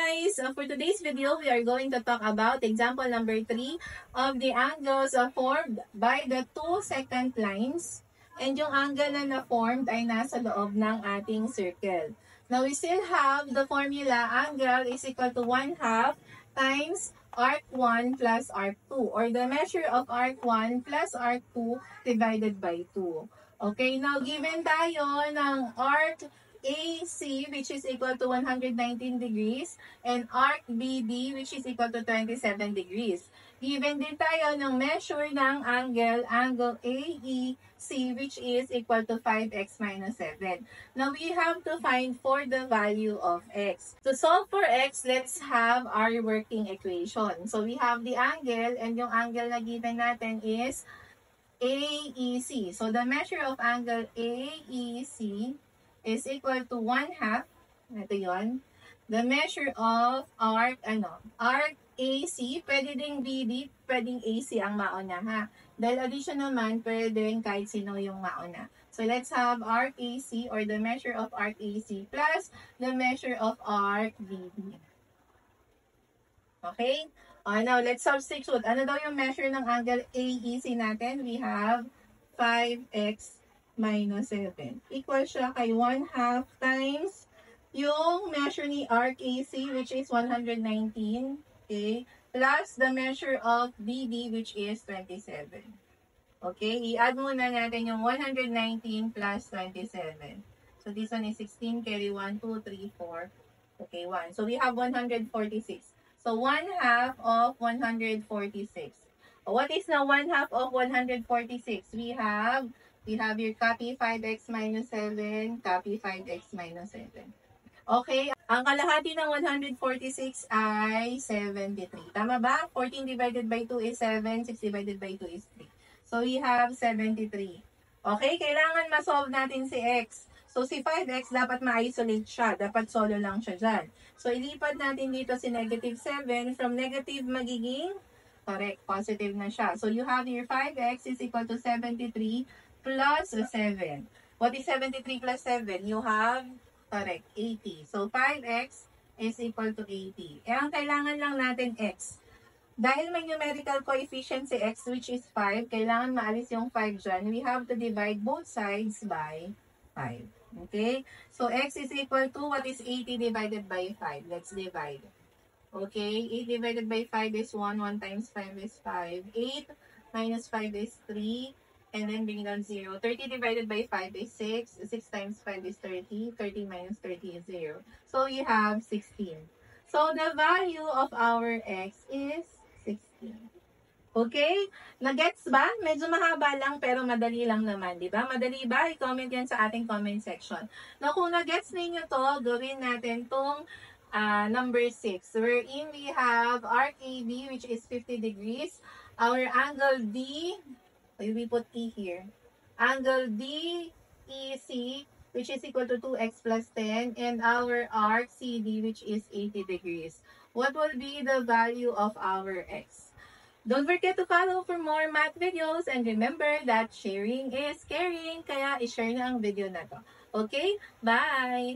guys! For today's video, we are going to talk about example number 3 of the angles formed by the two secant lines. And yung angle na na-formed ay nasa loob ng ating circle. Now, we still have the formula angle is equal to 1/2 times arc 1 plus arc 2, or the measure of arc 1 plus arc 2 divided by 2. Okay, now given tayo ng arc AC, which is equal to 119 degrees, and arc BD, which is equal to 27 degrees. Given din tayo ng measure ng angle AEC, which is equal to 5x minus 7. Now, we have to find for the value of x. To solve for x, let's have our working equation. So, we have the angle, and yung angle na given natin is AEC. So, the measure of angle AEC is equal to 1/2. Ito yon. The measure of arc AC, pwede ding BD, pwedeng AC ang mauna ha. Dahil addition naman, pwedeng kahit sino yung mauna. So, let's have arc AC, or the measure of arc AC plus the measure of arc BD. Okay? Now, let's substitute. Ano daw yung measure ng angle AEC natin? We have 5x minus 7. Equal siya kay 1/2 times yung measure ni arc AC, which is 119. Okay? Plus the measure of BD, which is 27. Okay? I-add muna natin yung 119 plus 27. So, this one is 16. Carry 1, 2, 3, 4. Okay, 1. So, we have 146. So, 1/2 of 146. What is now 1/2 of 146? We have your copy 5x minus 7, copy 5x minus 7. Okay, ang kalahati ng 146 ay 73. Tama ba? 14 divided by 2 is 7, 6 divided by 2 is 3. So, we have 73. Okay, kailangan ma-solve natin si x. So, si 5x dapat ma-isolate siya. Dapat solo lang siya dyan. So, ilipat natin dito si negative 7. From negative magiging, correct, positive na siya. So, you have your 5x is equal to 73 plus 7. What is 73 plus 7? You have, correct, 80. So, 5x is equal to 80. Eh, ang kailangan lang natin x. Dahil may numerical coefficient si x, which is 5, kailangan maalis yung 5 dyan. We have to divide both sides by 5. Okay? So, x is equal to, what is 80 divided by 5? Let's divide. Okay? 8 divided by 5 is 1. 1 times 5 is 5. 8 minus 5 is 3. And then bring down 0. 30 divided by 5 is 6. 6 times 5 is 30. 30 minus 30 is 0. So, you have 16. So, the value of our x is 16. Okay? Nagets ba? Medyo mahaba lang pero madali lang naman. Diba? Madali ba? I-comment yan sa ating comment section. Now, kung nagets ninyo to, gawin natin tong number 6. Wherein we have arc AB, which is 50 degrees. Our angle D, we put T here. Angle DEC, which is equal to 2x plus 10, and our arc CD, which is 80 degrees. What will be the value of our x? Don't forget to follow for more math videos, and remember that sharing is caring, kaya i-share na ang video na to. Okay? Bye!